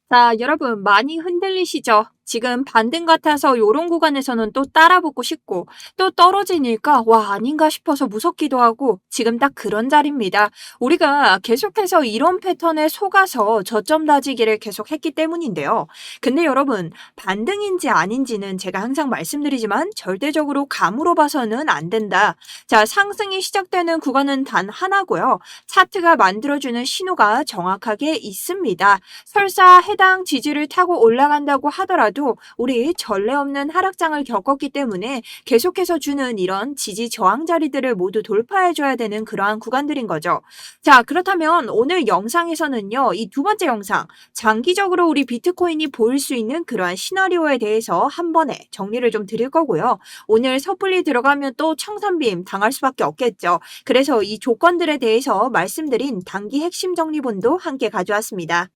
자, 여러분 많이 흔들리시죠? 지금 반등 같아서 요런 구간에서는 또 따라붙고 싶고 또 떨어지니까 와 아닌가 싶어서 무섭기도 하고 지금 딱 그런 자리입니다. 우리가 계속해서 이런 패턴에 속아서 저점 다지기를 계속했기 때문인데요. 근데 여러분 반등인지 아닌지는 제가 항상 말씀드리지만 절대적으로 감으로 봐서는 안 된다. 자, 상승이 시작되는 구간은 단 하나고요. 차트가 만들어주는 신호가 정확하게 있습니다. 설사 해당 지지를 타고 올라간다고 하더라도 우리 전례 없는 하락장을 겪었기 때문에 계속해서 주는 이런 지지 저항 자리들을 모두 돌파해줘야 되는 그러한 구간들인 거죠. 자, 그렇다면 오늘 영상에서는요, 이 두 번째 영상, 장기적으로 우리 비트코인이 보일 수 있는 그러한 시나리오에 대해서 한 번에 정리를 좀 드릴 거고요. 오늘 섣불리 들어가면 또 청산빔 당할 수밖에 없겠죠. 그래서 이 조건들에 대해서 말씀드린 단기 핵심 정리본도 함께 가져왔습니다.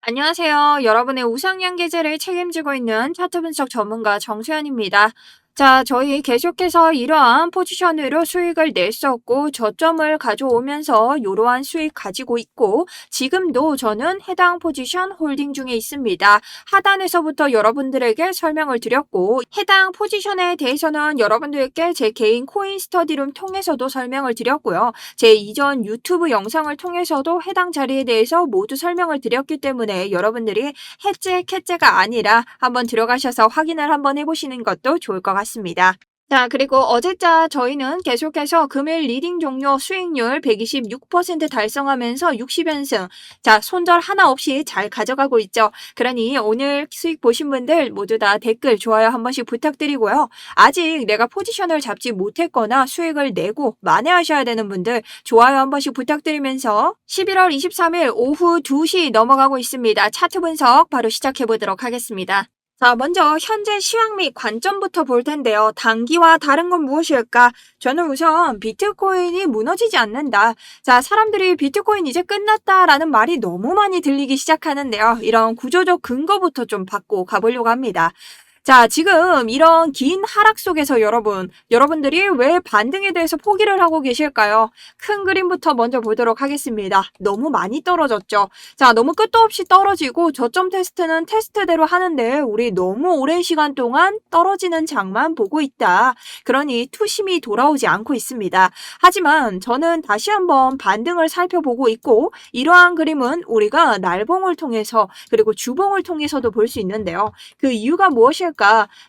안녕하세요. 여러분의 우상향 계제를 책임지고 있는 차트 분석 전문가 정수연입니다. 자, 저희 계속해서 이러한 포지션으로 수익을 냈었고 저점을 가져오면서 이러한 수익 가지고 있고 지금도 저는 해당 포지션 홀딩 중에 있습니다. 하단에서부터 여러분들에게 설명을 드렸고 해당 포지션에 대해서는 여러분들께 제 개인 코인 스터디룸 통해서도 설명을 드렸고요. 제 이전 유튜브 영상을 통해서도 해당 자리에 대해서 모두 설명을 드렸기 때문에 여러분들이 해제 캣제가 아니라 한번 들어가셔서 확인을 한번 해보시는 것도 좋을 것 같습니다. 자, 그리고 어제자 저희는 계속해서 금일 리딩 종료 수익률 126% 달성하면서 60연승. 자, 손절 하나 없이 잘 가져가고 있죠. 그러니 오늘 수익 보신 분들 모두 다 댓글, 좋아요 한 번씩 부탁드리고요. 아직 내가 포지션을 잡지 못했거나 수익을 내고 만회하셔야 되는 분들 좋아요 한 번씩 부탁드리면서 11월 23일 오후 2시 넘어가고 있습니다. 차트 분석 바로 시작해 보도록 하겠습니다. 자, 먼저 현재 시황 및 관점부터 볼 텐데요. 단기와 다른 건 무엇일까? 저는 우선 비트코인이 무너지지 않는다. 자, 사람들이 비트코인 이제 끝났다라는 말이 너무 많이 들리기 시작하는데요. 이런 구조적 근거부터 좀 받고 가보려고 합니다. 자, 지금 이런 긴 하락 속에서 여러분들이 왜 반등에 대해서 포기를 하고 계실까요? 큰 그림부터 먼저 보도록 하겠습니다. 너무 많이 떨어졌죠. 자, 너무 끝도 없이 떨어지고 저점 테스트는 테스트대로 하는데 우리 너무 오랜 시간 동안 떨어지는 장만 보고 있다. 그러니 투심이 돌아오지 않고 있습니다. 하지만 저는 다시 한번 반등을 살펴보고 있고 이러한 그림은 우리가 날봉을 통해서 그리고 주봉을 통해서도 볼 수 있는데요. 그 이유가 무엇일까?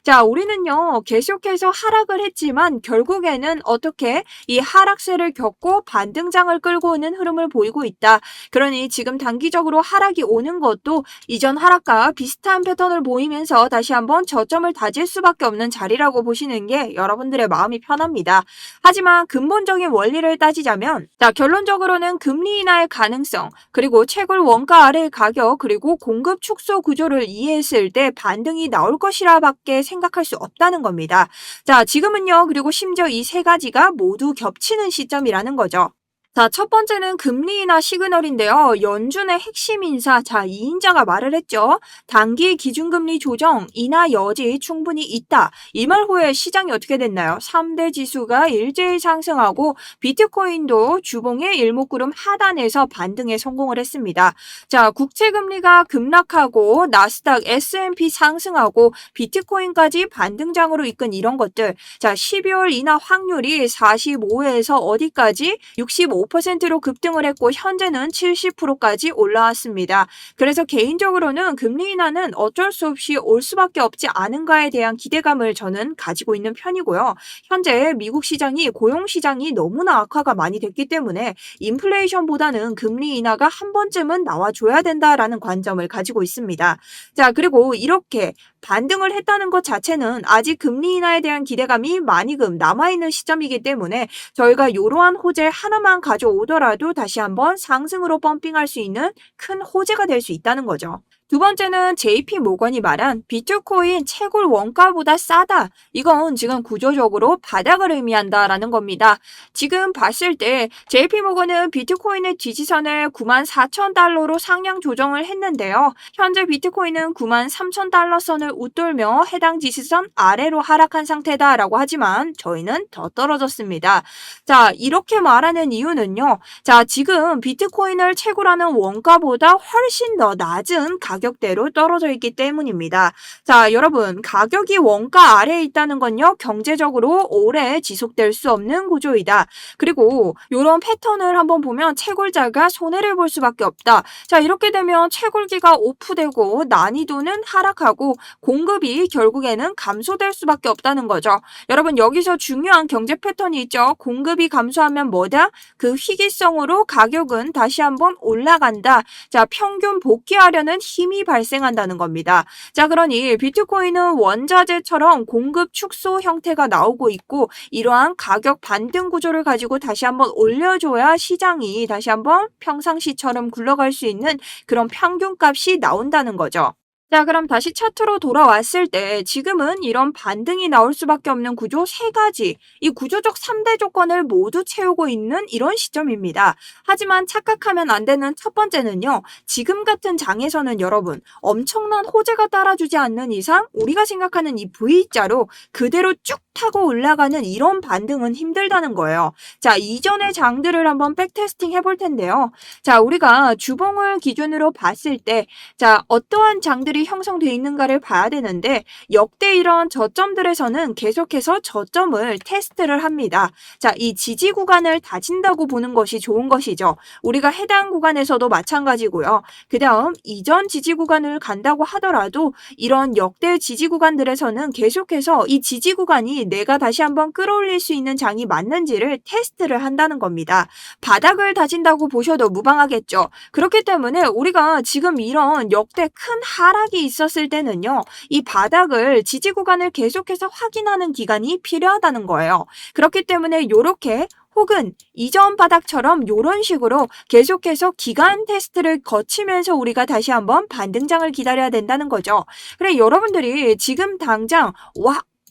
자, 우리는요, 계속해서 하락을 했지만 결국에는 어떻게 이 하락세를 겪고 반등장을 끌고 오는 흐름을 보이고 있다. 그러니 지금 단기적으로 하락이 오는 것도 이전 하락과 비슷한 패턴을 보이면서 다시 한번 저점을 다질 수밖에 없는 자리라고 보시는 게 여러분들의 마음이 편합니다. 하지만 근본적인 원리를 따지자면, 자, 결론적으로는 금리 인하의 가능성, 그리고 채굴 원가 아래의 가격, 그리고 공급 축소 구조를 이해했을 때 반등이 나올 것이라 밖에 생각할 수 없다는 겁니다. 자, 지금은요, 그리고 심지어 이 세 가지가 모두 겹치는 시점이라는 거죠. 자, 첫 번째는 금리 인하 시그널인데요. 연준의 핵심 인사, 자, 이 인자가 말을 했죠. 단기 기준금리 조정, 인하 여지 충분히 있다. 이 말 후에 시장이 어떻게 됐나요? 3대 지수가 일제히 상승하고 비트코인도 주봉의 일목구름 하단에서 반등에 성공을 했습니다. 자, 국채금리가 급락하고 나스닥, S&P 상승하고 비트코인까지 반등장으로 이끈 이런 것들. 자, 12월 인하 확률이 45에서 어디까지? 65%로 급등을 했고 현재는 70%까지 올라왔습니다. 그래서 개인적으로는 금리 인하는 어쩔 수 없이 올 수밖에 없지 않은가에 대한 기대감을 저는 가지고 있는 편이고요. 현재 미국 시장이 고용 시장이 너무나 악화가 많이 됐기 때문에 인플레이션보다는 금리 인하가 한 번쯤은 나와줘야 된다라는 관점을 가지고 있습니다. 자, 그리고 이렇게 반등을 했다는 것 자체는 아직 금리 인하에 대한 기대감이 많이 남아있는 시점이기 때문에 저희가 이러한 호재 하나만 가져오더라도 다시 한번 상승으로 펌핑할 수 있는 큰 호재가 될 수 있다는 거죠. 두 번째는 JP 모건이 말한 비트코인 채굴 원가보다 싸다. 이건 지금 구조적으로 바닥을 의미한다라는 겁니다. 지금 봤을 때 JP 모건은 비트코인의 지지선을 94,000달러로 상향 조정을 했는데요. 현재 비트코인은 93,000달러 선을 웃돌며 해당 지지선 아래로 하락한 상태다라고 하지만 저희는 더 떨어졌습니다. 자, 이렇게 말하는 이유는요. 자, 지금 비트코인을 채굴하는 원가보다 훨씬 더 낮은 가격대로 떨어져 있기 때문입니다. 자, 여러분, 가격이 원가 아래에 있다는 건요, 경제적으로 오래 지속될 수 없는 구조이다. 그리고 이런 패턴을 한번 보면 채굴자가 손해를 볼 수밖에 없다. 자, 이렇게 되면 채굴기가 오프되고 난이도는 하락하고 공급이 결국에는 감소될 수밖에 없다는 거죠. 여러분, 여기서 중요한 경제 패턴이 있죠. 공급이 감소하면 뭐다? 그 희귀성으로 가격은 다시 한번 올라간다. 자, 평균 복귀하려는 힘이 발생한다는 겁니다. 자, 그러니 비트코인은 원자재처럼 공급 축소 형태가 나오고 있고 이러한 가격 반등 구조를 가지고 다시 한번 올려줘야 시장이 다시 한번 평상시처럼 굴러갈 수 있는 그런 평균값이 나온다는 거죠. 자, 그럼 다시 차트로 돌아왔을 때 지금은 이런 반등이 나올 수밖에 없는 구조 세 가지, 이 구조적 3대 조건을 모두 채우고 있는 이런 시점입니다. 하지만 착각하면 안 되는 첫 번째는요. 지금 같은 장에서는 여러분 엄청난 호재가 따라주지 않는 이상 우리가 생각하는 이 V자로 그대로 쭉 타고 올라가는 이런 반등은 힘들다는 거예요. 자, 이전의 장들을 한번 백테스팅 해볼 텐데요. 자, 우리가 주봉을 기준으로 봤을 때 자, 어떠한 장들이 형성되어 있는가를 봐야 되는데 역대 이런 저점들에서는 계속해서 저점을 테스트를 합니다. 자, 이 지지 구간을 다진다고 보는 것이 좋은 것이죠. 우리가 해당 구간에서도 마찬가지고요. 그 다음 이전 지지 구간을 간다고 하더라도 이런 역대 지지 구간들에서는 계속해서 이 지지 구간이 내가 다시 한번 끌어올릴 수 있는 장이 맞는지를 테스트를 한다는 겁니다. 바닥을 다진다고 보셔도 무방하겠죠. 그렇기 때문에 우리가 지금 이런 역대 큰 하락이 있었을 때는요. 이 바닥을 지지 구간을 계속해서 확인하는 기간이 필요하다는 거예요. 그렇기 때문에 이렇게 혹은 이전 바닥처럼 이런 식으로 계속해서 기간 테스트를 거치면서 우리가 다시 한번 반등장을 기다려야 된다는 거죠. 그래, 여러분들이 지금 당장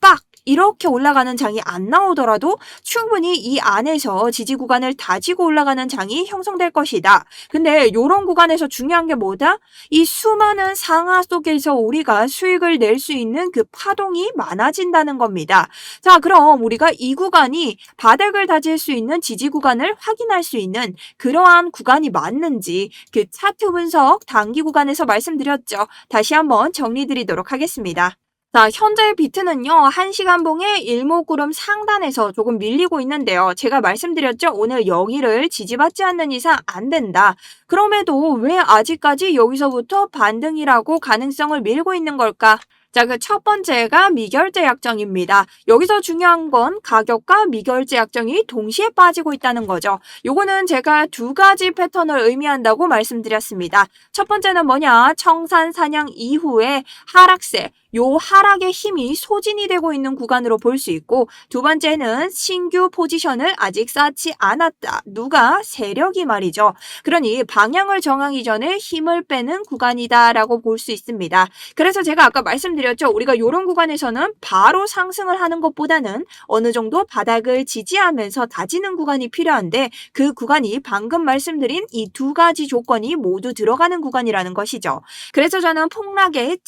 빡 이렇게 올라가는 장이 안 나오더라도 충분히 이 안에서 지지 구간을 다지고 올라가는 장이 형성될 것이다. 근데 이런 구간에서 중요한 게 뭐다? 이 수많은 상하 속에서 우리가 수익을 낼 수 있는 그 파동이 많아진다는 겁니다. 자, 그럼 우리가 이 구간이 바닥을 다질 수 있는 지지 구간을 확인할 수 있는 그러한 구간이 맞는지 그 차트 분석 단기 구간에서 말씀드렸죠. 다시 한번 정리드리도록 하겠습니다. 자, 현재 비트는요, 1시간 봉의 일목구름 상단에서 조금 밀리고 있는데요. 제가 말씀드렸죠. 오늘 여기를 지지받지 않는 이상 안 된다. 그럼에도 왜 아직까지 여기서부터 반등이라고 가능성을 밀고 있는 걸까? 자, 그 첫 번째가 미결제 약정입니다. 여기서 중요한 건 가격과 미결제 약정이 동시에 빠지고 있다는 거죠. 요거는 제가 두 가지 패턴을 의미한다고 말씀드렸습니다. 첫 번째는 뭐냐? 청산 사냥 이후에 하락세. 요 하락의 힘이 소진이 되고 있는 구간으로 볼 수 있고 두 번째는 신규 포지션을 아직 쌓지 않았다. 누가? 세력이 말이죠. 그러니 방향을 정하기 전에 힘을 빼는 구간이다라고 볼 수 있습니다. 그래서 제가 아까 말씀드렸죠. 우리가 이런 구간에서는 바로 상승을 하는 것보다는 어느 정도 바닥을 지지하면서 다지는 구간이 필요한데 그 구간이 방금 말씀드린 이 두 가지 조건이 모두 들어가는 구간이라는 것이죠. 그래서 저는 폭락의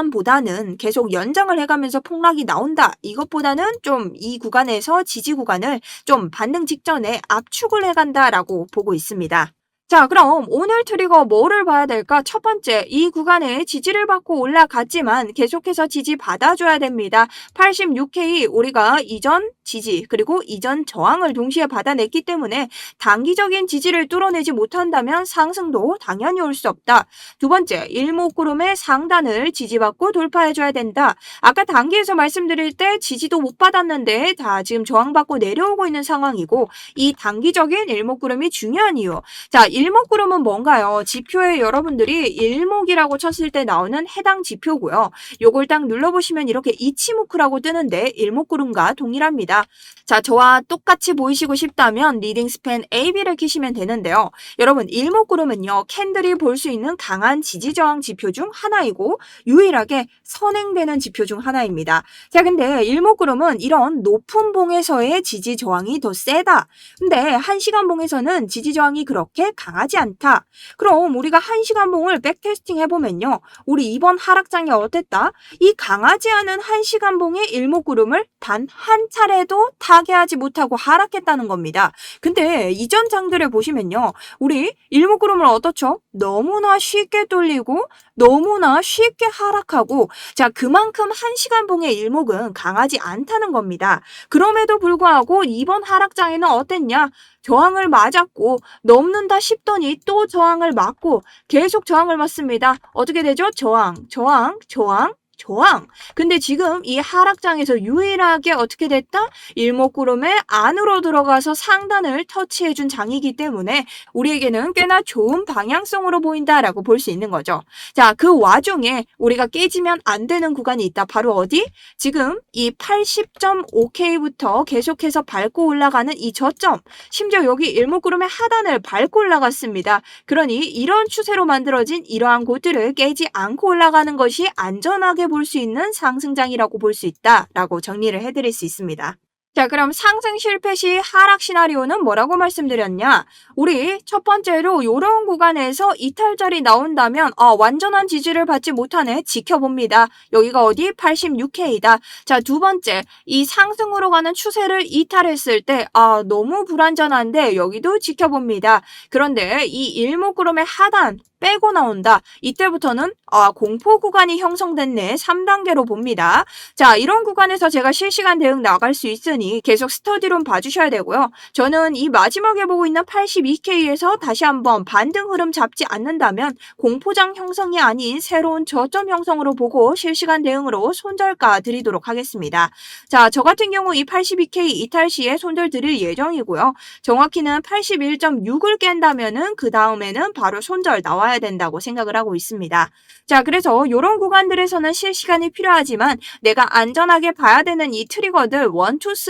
직전보다는 계속 연장을 해가면서 폭락이 나온다. 이것보다는 좀 이 구간에서 지지 구간을 좀 반등 직전에 압축을 해간다라고 보고 있습니다. 자, 그럼 오늘 트리거 뭐를 봐야 될까? 첫 번째, 이 구간에 지지를 받고 올라갔지만 계속해서 지지 받아줘야 됩니다. 86K 우리가 이전 지지 그리고 이전 저항을 동시에 받아냈기 때문에 단기적인 지지를 뚫어내지 못한다면 상승도 당연히 올 수 없다. 두 번째, 일목구름의 상단을 지지받고 돌파해줘야 된다. 아까 단기에서 말씀드릴 때 지지도 못 받았는데 다 지금 저항받고 내려오고 있는 상황이고 이 단기적인 일목구름이 중요한 이유. 자, 일목구름은 뭔가요? 지표에 여러분들이 일목이라고 쳤을 때 나오는 해당 지표고요. 요걸 딱 눌러보시면 이렇게 이치모쿠라고 뜨는데 일목구름과 동일합니다. 자, 저와 똑같이 보이시고 싶다면 리딩 스팬 AB를 키시면 되는데요. 여러분, 일목구름은요, 캔들이 볼 수 있는 강한 지지저항 지표 중 하나이고 유일하게 선행되는 지표 중 하나입니다. 자, 근데 일목구름은 이런 높은 봉에서의 지지 저항이 더 세다. 근데 1시간 봉에서는 지지 저항이 그렇게 강하지 않다. 그럼 우리가 1시간 봉을 백테스팅 해보면요. 우리 이번 하락장이 어땠다? 이 강하지 않은 1시간 봉의 일목구름을 단 한 차례도 타개하지 못하고 하락했다는 겁니다. 근데 이전 장들을 보시면요. 우리 일목구름을 어떻죠? 너무나 쉽게 뚫리고 너무나 쉽게 하락하고 자, 그만큼 1시간 봉의 일목은 강하지 않다는 겁니다. 그럼에도 불구하고 이번 하락장에는 어땠냐? 저항을 맞았고 넘는다 싶더니 또 저항을 맞고 계속 저항을 맞습니다. 어떻게 되죠? 저항, 저항, 저항, 저항. 근데 지금 이 하락장에서 유일하게 어떻게 됐다? 일목구름의 안으로 들어가서 상단을 터치해준 장이기 때문에 우리에게는 꽤나 좋은 방향성으로 보인다라고 볼 수 있는 거죠. 자, 그 와중에 우리가 깨지면 안 되는 구간이 있다. 바로 어디? 지금 이 80.5K부터 계속해서 밟고 올라가는 이 저점. 심지어 여기 일목구름의 하단을 밟고 올라갔습니다. 그러니 이런 추세로 만들어진 이러한 곳들을 깨지 않고 올라가는 것이 안전하게 볼 수 있는 상승장이라고 볼 수 있다라고 정리를 해드릴 수 있습니다. 자, 그럼 상승 실패 시 하락 시나리오는 뭐라고 말씀드렸냐? 우리 첫 번째로 이런 구간에서 이탈절이 나온다면 완전한 지지를 받지 못하네 지켜봅니다. 여기가 어디? 86K다. 자, 두 번째, 이 상승으로 가는 추세를 이탈했을 때 너무 불안전한데 여기도 지켜봅니다. 그런데 이 일목구름의 하단 빼고 나온다. 이때부터는 공포 구간이 형성됐네. 3단계로 봅니다. 자, 이런 구간에서 제가 실시간 대응 나갈 수 있으니 계속 스터디론 봐주셔야 되고요. 저는 이 마지막에 보고 있는 82K에서 다시 한번 반등 흐름 잡지 않는다면 공포장 형성이 아닌 새로운 저점 형성으로 보고 실시간 대응으로 손절가 드리도록 하겠습니다. 자, 저 같은 경우 이 82K 이탈 시에 손절 드릴 예정이고요. 정확히는 81.6을 깬다면은 그 다음에는 바로 손절 나와야 된다고 생각을 하고 있습니다. 자, 그래서 이런 구간들에서는 실시간이 필요하지만 내가 안전하게 봐야 되는 이 트리거들 1, 2,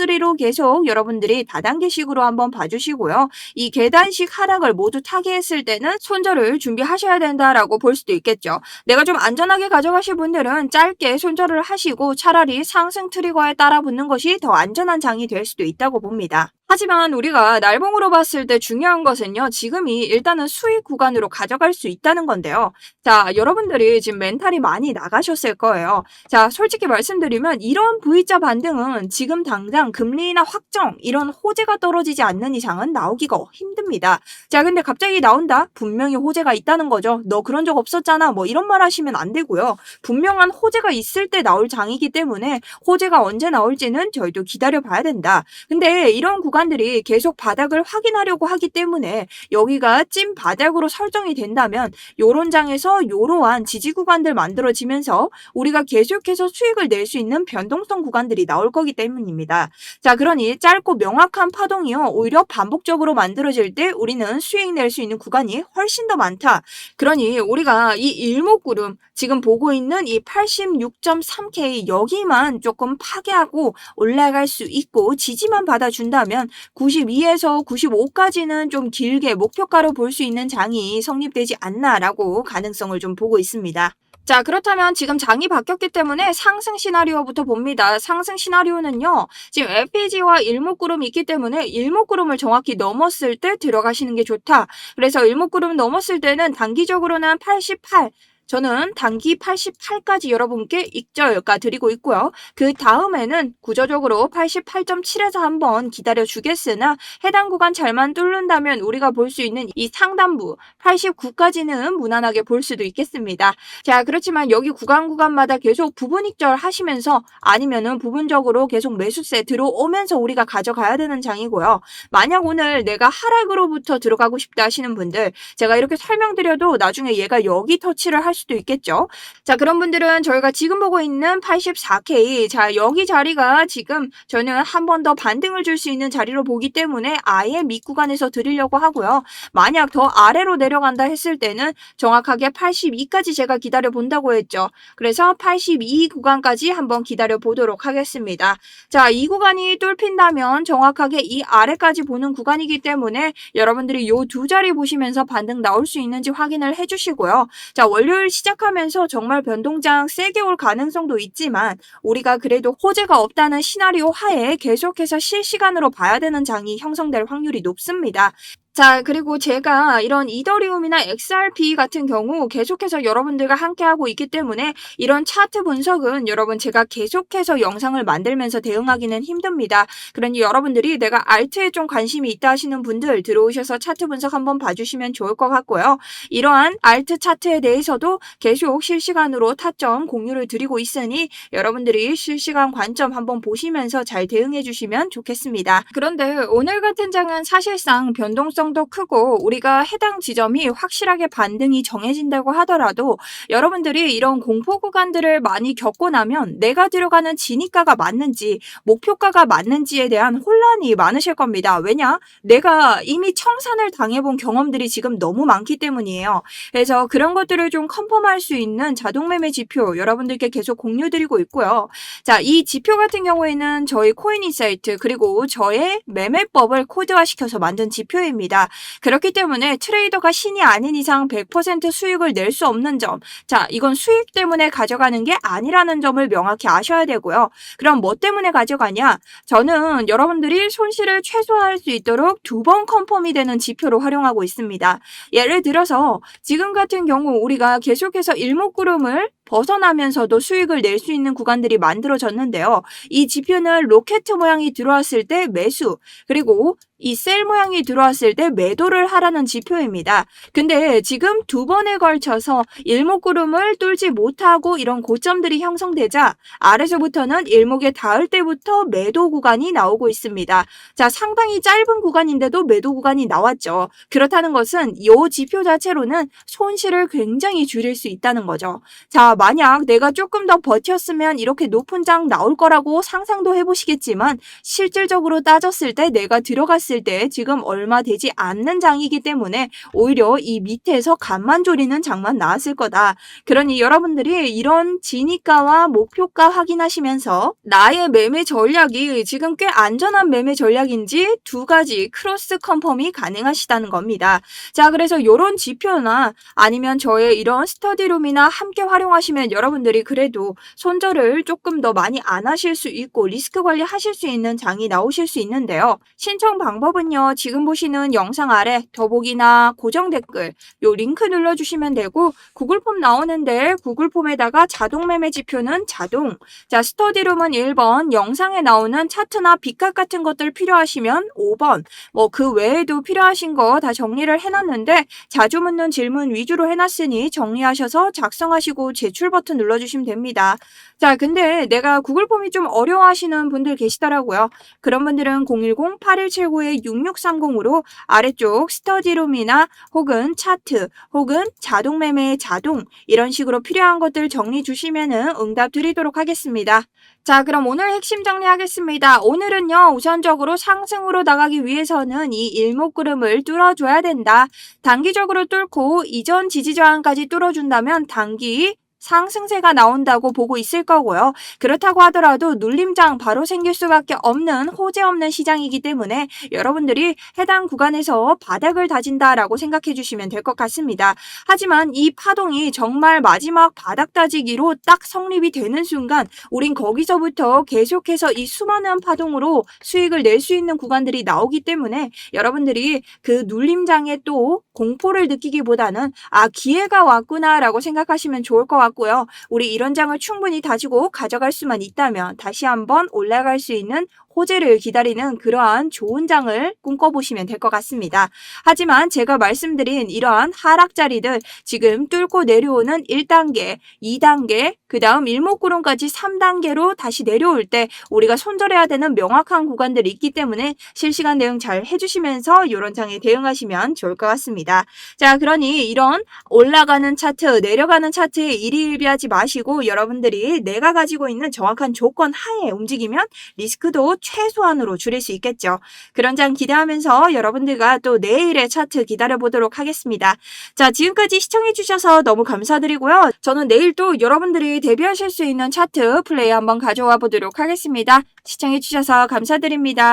3로 계속 여러분들이 다단계식으로 한번 봐주시고요. 이 계단식 하락을 모두 타개했을 때는 손절을 준비하셔야 된다라고 볼 수도 있겠죠. 내가 좀 안전하게 가져가실 분들은 짧게 손절을 하시고 차라리 상승 트리거에 따라 붙는 것이 더 안전한 장이 될 수도 있다고 봅니다. 하지만 우리가 날봉으로 봤을 때 중요한 것은요. 지금이 일단은 수익 구간으로 가져갈 수 있다는 건데요. 자, 여러분들이 지금 멘탈이 많이 나가셨을 거예요. 자, 솔직히 말씀드리면 이런 V자 반등은 지금 당장 금리나 확정 이런 호재가 떨어지지 않는 이상은 나오기가 힘듭니다. 자, 근데 갑자기 나온다? 분명히 호재가 있다는 거죠. 너 그런 적 없었잖아. 뭐 이런 말 하시면 안 되고요. 분명한 호재가 있을 때 나올 장이기 때문에 호재가 언제 나올지는 저희도 기다려 봐야 된다. 근데 이런 구간들이 계속 바닥을 확인하려고 하기 때문에 여기가 찐 바닥으로 설정이 된다면 요런 장에서 이러한 지지 구간들 만들어지면서 우리가 계속해서 수익을 낼 수 있는 변동성 구간들이 나올 거기 때문입니다. 자, 그러니 짧고 명확한 파동이요. 오히려 반복적으로 만들어질 때 우리는 수익 낼 수 있는 구간이 훨씬 더 많다. 그러니 우리가 이 일목구름 지금 보고 있는 이 86.3K 여기만 조금 파괴하고 올라갈 수 있고 지지만 받아준다면 92에서 95까지는 좀 길게 목표가로 볼 수 있는 장이 성립되지 않나라고 가능성을 좀 보고 있습니다. 자, 그렇다면 지금 장이 바뀌었기 때문에 상승 시나리오부터 봅니다. 상승 시나리오는요. 지금 FPG와 일목구름이 있기 때문에 일목구름을 정확히 넘었을 때 들어가시는 게 좋다. 그래서 일목구름 넘었을 때는 단기적으로는 88, 저는 단기 88까지 여러분께 익절가 드리고 있고요. 그 다음에는 구조적으로 88.7에서 한번 기다려 주겠으나 해당 구간 잘만 뚫는다면 우리가 볼 수 있는 이 상단부 89까지는 무난하게 볼 수도 있겠습니다. 자, 그렇지만 여기 구간마다 계속 부분 익절 하시면서 아니면은 부분적으로 계속 매수세 들어오면서 우리가 가져가야 되는 장이고요. 만약 오늘 내가 하락으로부터 들어가고 싶다 하시는 분들 제가 이렇게 설명드려도 나중에 얘가 여기 터치를 할 수도 있겠죠. 자, 그런 분들은 저희가 지금 보고 있는 84K, 자, 여기 자리가 지금 저는 한 번 더 반등을 줄 수 있는 자리로 보기 때문에 아예 밑구간에서 드리려고 하고요. 만약 더 아래로 내려간다 했을 때는 정확하게 82까지 제가 기다려 본다고 했죠. 그래서 82 구간까지 한번 기다려 보도록 하겠습니다. 자, 이 구간이 뚫힌다면 정확하게 이 아래까지 보는 구간이기 때문에 여러분들이 요 두 자리 보시면서 반등 나올 수 있는지 확인을 해주시고요. 자, 월요일 시작하면서 정말 변동장 세게 올 가능성도 있지만 우리가 그래도 호재가 없다는 시나리오 하에 계속해서 실시간으로 봐야 되는 장이 형성될 확률이 높습니다. 자, 그리고 제가 이런 이더리움이나 XRP 같은 경우 계속해서 여러분들과 함께하고 있기 때문에 이런 차트 분석은 여러분 제가 계속해서 영상을 만들면서 대응하기는 힘듭니다. 그러니 여러분들이 내가 알트에 좀 관심이 있다 하시는 분들 들어오셔서 차트 분석 한번 봐주시면 좋을 것 같고요. 이러한 알트 차트에 대해서도 계속 실시간으로 타점 공유를 드리고 있으니 여러분들이 실시간 관점 한번 보시면서 잘 대응해 주시면 좋겠습니다. 그런데 오늘 같은 장은 사실상 변동성도 크고 우리가 해당 지점이 확실하게 반등이 정해진다고 하더라도 여러분들이 이런 공포 구간들을 많이 겪고 나면 내가 들어가는 진입가가 맞는지 목표가가 맞는지에 대한 혼란이 많으실 겁니다. 왜냐? 내가 이미 청산을 당해본 경험들이 지금 너무 많기 때문이에요. 그래서 그런 것들을 좀 컨펌할 수 있는 자동매매 지표 여러분들께 계속 공유드리고 있고요. 자, 이 지표 같은 경우에는 저희 코인인사이트 그리고 저의 매매법을 코드화시켜서 만든 지표입니다. 그렇기 때문에 트레이더가 신이 아닌 이상 100% 수익을 낼 수 없는 점. 자, 이건 수익 때문에 가져가는 게 아니라는 점을 명확히 아셔야 되고요. 그럼 뭐 때문에 가져가냐? 저는 여러분들이 손실을 최소화할 수 있도록 2번 컨펌이 되는 지표로 활용하고 있습니다. 예를 들어서 지금 같은 경우 우리가 계속해서 일목구름을 벗어나면서도 수익을 낼 수 있는 구간들이 만들어졌는데요. 이 지표는 로켓 모양이 들어왔을 때 매수, 그리고 이 셀 모양이 들어왔을 때 매도를 하라는 지표입니다. 근데 지금 두 번에 걸쳐서 일목구름을 뚫지 못하고 이런 고점들이 형성되자 아래서부터는 일목에 닿을 때부터 매도 구간이 나오고 있습니다. 자, 상당히 짧은 구간인데도 매도 구간이 나왔죠. 그렇다는 것은 이 지표 자체로는 손실을 굉장히 줄일 수 있다는 거죠. 자, 만약 내가 조금 더 버텼으면 이렇게 높은 장 나올 거라고 상상도 해보시겠지만 실질적으로 따졌을 때 내가 들어갔을 때 지금 얼마 되지 않는 장이기 때문에 오히려 이 밑에서 간만 조리는 장만 나왔을 거다. 그러니 여러분들이 이런 진입가와 목표가 확인하시면서 나의 매매 전략이 지금 꽤 안전한 매매 전략인지 두 가지 크로스 컨펌이 가능하시다는 겁니다. 자, 그래서 이런 지표나 아니면 저의 이런 스터디룸이나 함께 활용하시면 여러분들이 그래도 손절을 조금 더 많이 안 하실 수 있고 리스크 관리 하실 수 있는 장이 나오실 수 있는데요. 신청 방법은요. 지금 보시는 영상 아래 더보기나 고정 댓글 요 링크 눌러주시면 되고 구글 폼 나오는데 구글 폼에다가 자동 매매 지표는 자동, 자 스터디룸은 1번, 영상에 나오는 차트나 빅값 같은 것들 필요하시면 5번, 뭐 그 외에도 필요하신 거 다 정리를 해놨는데 자주 묻는 질문 위주로 해놨으니 정리하셔서 작성하시고 제출 버튼 눌러주시면 됩니다. 자, 근데 내가 구글 폼이 좀 어려워하시는 분들 계시더라고요. 그런 분들은 010-8179-6630으로 아래쪽 스터디룸이나 혹은 차트 혹은 자동 매매의 자동 이런 식으로 필요한 것들 정리 주시면은 응답 드리도록 하겠습니다. 자, 그럼 오늘 핵심 정리하겠습니다. 오늘은요, 우선적으로 상승으로 나가기 위해서는 이 일목구름을 뚫어줘야 된다. 단기적으로 뚫고 이전 지지저항까지 뚫어준다면 단기 상승세가 나온다고 보고 있을 거고요. 그렇다고 하더라도 눌림장 바로 생길 수밖에 없는 호재 없는 시장이기 때문에 여러분들이 해당 구간에서 바닥을 다진다라고 생각해 주시면 될 것 같습니다. 하지만 이 파동이 정말 마지막 바닥 다지기로 딱 성립이 되는 순간 우린 거기서부터 계속해서 이 수많은 파동으로 수익을 낼 수 있는 구간들이 나오기 때문에 여러분들이 그 눌림장에 또 공포를 느끼기보다는 아, 기회가 왔구나라고 생각하시면 좋을 것 같고요. 우리 이런 장을 충분히 다지고 가져갈 수만 있다면 다시 한번 올라갈 수 있는 호재를 기다리는 그러한 좋은 장을 꿈꿔보시면 될 것 같습니다. 하지만 제가 말씀드린 이러한 하락 자리들 지금 뚫고 내려오는 1단계, 2단계, 그 다음 일목구름까지 3단계로 다시 내려올 때 우리가 손절해야 되는 명확한 구간들이 있기 때문에 실시간 대응 잘 해주시면서 이런 장에 대응하시면 좋을 것 같습니다. 자, 그러니 이런 올라가는 차트, 내려가는 차트에 일희일비하지 마시고 여러분들이 내가 가지고 있는 정확한 조건 하에 움직이면 리스크도 최소한으로 줄일 수 있겠죠. 그런 장 기대하면서 여러분들과 또 내일의 차트 기다려보도록 하겠습니다. 자, 지금까지 시청해주셔서 너무 감사드리고요. 저는 내일 또 여러분들이 대비하실 수 있는 차트 플레이 한번 가져와 보도록 하겠습니다. 시청해주셔서 감사드립니다.